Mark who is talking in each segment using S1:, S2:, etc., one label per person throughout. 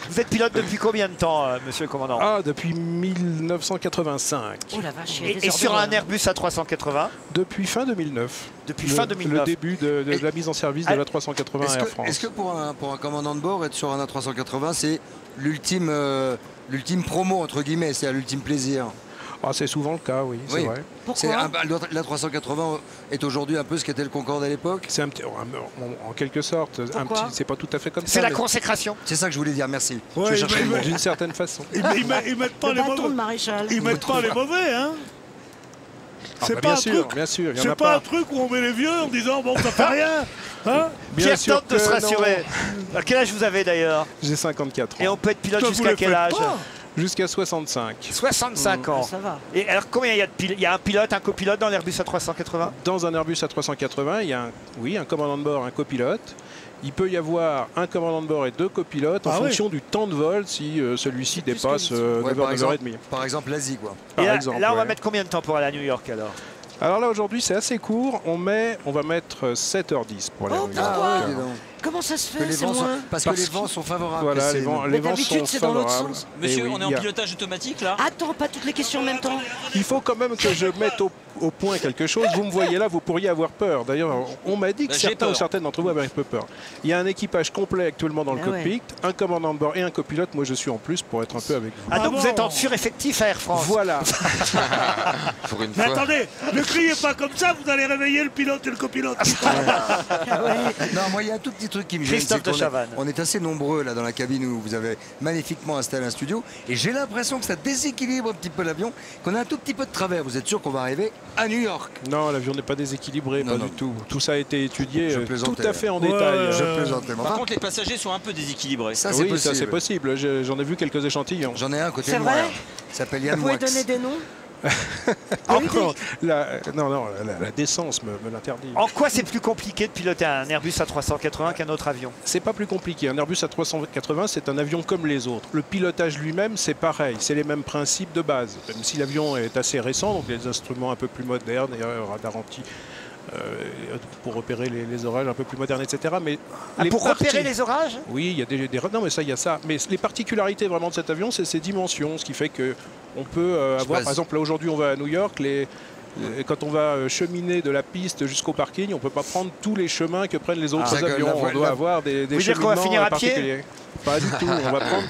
S1: Vous êtes pilote depuis combien de temps, monsieur le commandant?
S2: Ah, depuis 1985.
S3: Oh la vache,
S1: Et sur un Airbus A380?
S2: Depuis fin 2009.
S1: Depuis fin 2009.
S2: Le début de la mise en service de l'A380 Air France.
S4: Est-ce que pour un commandant de bord, être sur un A380, c'est l'ultime promo, entre guillemets, c'est l'ultime plaisir?
S2: Ah, c'est souvent le cas, oui, c'est vrai.
S3: Pourquoi?
S4: L'A380 est aujourd'hui un peu ce qu'était le Concorde à l'époque?
S2: C'est en quelque sorte, c'est pas tout à fait comme ça.
S1: C'est la consécration.
S4: C'est ça que je voulais dire, merci.
S5: Ouais,
S4: je cherchais le mot.
S2: D'une certaine façon.
S5: Ils mettent pas
S3: Le
S5: les
S3: bâton de
S5: mauvais.
S3: maréchal.
S5: Ils mettent pas les mauvais, hein.
S2: Ah,
S5: C'est
S2: bah,
S5: pas
S2: bien
S5: un
S2: sûr,
S5: truc.
S2: bien sûr, il y en
S5: C'est
S2: a
S5: pas
S2: pas.
S5: un truc où on met les vieux en disant bon, ça fait rien. Hein.
S2: Bien
S1: Pierre
S2: sûr
S1: tente de
S2: que
S1: se
S2: non.
S1: rassurer. À quel âge vous avez d'ailleurs?
S2: J'ai 54 ans.
S1: Et on peut être pilote
S5: Putain, vous
S1: jusqu'à
S5: le
S1: quel
S5: faites
S1: âge?
S5: pas.
S2: Jusqu'à 65.
S1: 65 ans.
S3: Ça va.
S1: Et alors combien il y a de pilotes? Il y a un pilote, un copilote dans l'Airbus A380?
S2: Dans un Airbus A380, il y a un commandant de bord, un copilote. Il peut y avoir un commandant de bord et deux copilotes en fonction du temps de vol si celui-ci dépasse 9h30.
S4: Par exemple, l'Asie, quoi.
S1: Et là,
S2: exemple,
S1: là, on va
S2: ouais.
S1: mettre combien de temps pour aller à New York alors?
S2: Alors là, aujourd'hui, c'est assez court. On va mettre 7h10 pour aller à
S3: Oh,
S2: New York.
S3: pourquoi
S4: dis donc.
S3: Comment ça se
S4: Que
S3: fait?
S4: les
S3: C'est
S4: vents sont-
S3: moins.
S4: parce que les vents sont favorables.
S2: Voilà,
S4: C'est-
S2: les vents
S3: Mais
S2: sont
S3: d'habitude, c'est dans l'autre
S2: favorables.
S3: sens.
S2: Et
S6: Monsieur,
S2: oui,
S6: on est en pilotage automatique là?
S3: Attends, pas toutes les questions en même temps.
S2: Il faut quand même que je mette au point quelque chose. Vous me voyez là, vous pourriez avoir peur. D'ailleurs, on m'a dit que
S6: Bah, j'ai
S2: certains ou
S6: peur.
S2: certaines d'entre vous avaient un peu peur. Il y a un équipage complet actuellement dans le
S3: Ah ouais.
S2: cockpit, un commandant de bord et un copilote. Moi, je suis en plus pour être un peu avec vous.
S1: Ah donc
S5: bon.
S1: vous êtes en sureffectif à Air France?
S2: Voilà.
S7: Pour une
S5: Mais
S7: fois.
S5: attendez, ne criez pas comme ça, vous allez réveiller le pilote et le copilote.
S4: Non, moi, il y a un tout petit truc qui me gêne.
S1: Christophe
S4: c'est qu'on
S1: de Chavannes.
S4: On est assez nombreux là dans la cabine où vous avez magnifiquement installé un studio. Et j'ai l'impression que ça déséquilibre un petit peu l'avion, qu'on a un tout petit peu de travers. Vous êtes sûr qu'on va arriver à New York?
S2: Non, l'avion n'est pas déséquilibré,
S4: Non,
S2: pas
S4: non.
S2: du tout. Tout ça a été étudié
S4: Je
S2: tout
S4: plaisantais,
S2: à fait en
S5: Ouais,
S2: détail.
S4: Je plaisantais. Mais
S6: Par
S4: enfin,
S6: contre, les passagers sont un peu déséquilibrés.
S4: ça, c'est
S2: Oui,
S4: possible.
S2: ça c'est possible. J'en ai vu quelques échantillons.
S4: J'en ai un à côté
S3: C'est
S4: de moi.
S3: vrai
S4: là. Il s'appelle Yann
S3: Vous pouvez
S4: Moix.
S3: donner des noms?
S2: Encore, la décence me l'interdit.
S1: En quoi c'est plus compliqué de piloter un Airbus A380 qu'un autre avion?
S2: C'est pas plus compliqué. Un Airbus A380, c'est un avion comme les autres. Le pilotage lui-même, c'est pareil. C'est les mêmes principes de base. Même si l'avion est assez récent, donc les instruments un peu plus modernes, radar anti pour repérer les orages un peu plus modernes, etc. Mais
S1: Pour repérer les orages?
S2: Oui, il y a des... Non, mais ça, il y a ça. Mais les particularités vraiment de cet avion, c'est ses dimensions. Ce qui fait que on peut avoir... Par exemple, là, aujourd'hui, on va à New York. Quand on va cheminer de la piste jusqu'au parking, on ne peut pas prendre tous les chemins que prennent les autres
S4: d'accord,
S2: avions. On doit avoir des
S1: Vous dire qu'on va
S2: cheminements
S1: finir à pied
S2: particuliers. Pas du tout. On va prendre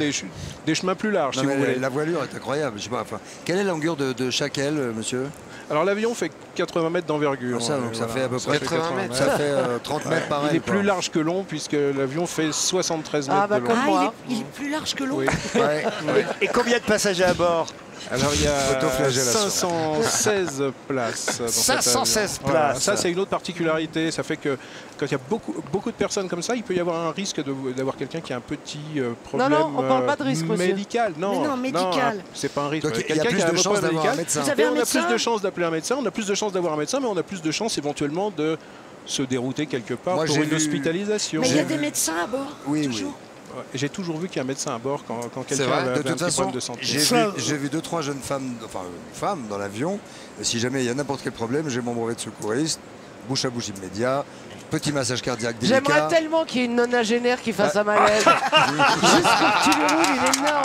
S2: des chemins plus larges,
S4: Non,
S2: si
S4: mais
S2: vous voulez.
S4: la voilure est incroyable. Je sais pas, enfin, quelle est la longueur de chaque aile, monsieur?
S2: Alors, l'avion fait 80 mètres d'envergure.
S4: Ça, donc ça fait à peu près
S7: 80 mètres.
S4: Ça fait 30 mètres par aile.
S2: Il est
S4: quoi.
S2: plus large que long, puisque l'avion fait 73 mètres
S3: Ah, bah
S2: de long.
S3: comme moi.
S2: hein.
S3: Il est plus large que l'autre.
S2: Oui.
S4: Ouais.
S1: Et combien de passagers à bord?
S2: Alors il y a
S4: Autoflagellation.
S2: 516 places. Dans cet
S1: 516
S2: avion. Voilà.
S1: places.
S2: Ça c'est une autre particularité. Ça fait que quand il y a beaucoup de personnes comme ça, il peut y avoir un risque d'avoir quelqu'un qui a un petit problème
S8: non, on parle pas de risque, monsieur.
S2: médical. Non,
S3: Mais non, médical.
S2: c'est pas un risque.
S4: Donc il y a
S2: Quelqu'un
S4: plus
S2: qui a un
S4: de chances
S2: problème
S4: d'avoir un
S2: médical.
S4: médecin.
S3: Vous avez
S2: Et
S3: un
S2: on a
S3: médecin?
S2: plus de chances d'appeler un médecin, on a plus de chances d'avoir un médecin, mais on a plus de chances éventuellement de se dérouter quelque part
S4: Moi,
S2: pour
S4: j'ai
S2: une
S4: vu-
S2: hospitalisation.
S3: Mais il y a des médecins à bord.
S4: Oui, oui.
S3: toujours.
S2: Ouais, j'ai toujours vu qu'il y a un médecin à bord quand
S7: C'est
S2: quelqu'un
S7: vrai.
S2: avait
S4: De
S2: un
S4: toute
S2: petit
S4: façon,
S2: problème de santé.
S4: j'ai vu 2-3 jeunes femmes, enfin une femme dans l'avion. Si jamais il y a n'importe quel problème, j'ai mon brevet de secouriste, bouche à bouche immédiat, petit massage cardiaque délicat.
S8: J'aimerais tellement qu'il y ait une nonagénaire qui fasse un malaise. Juste pour que tu le roules, il est énorme.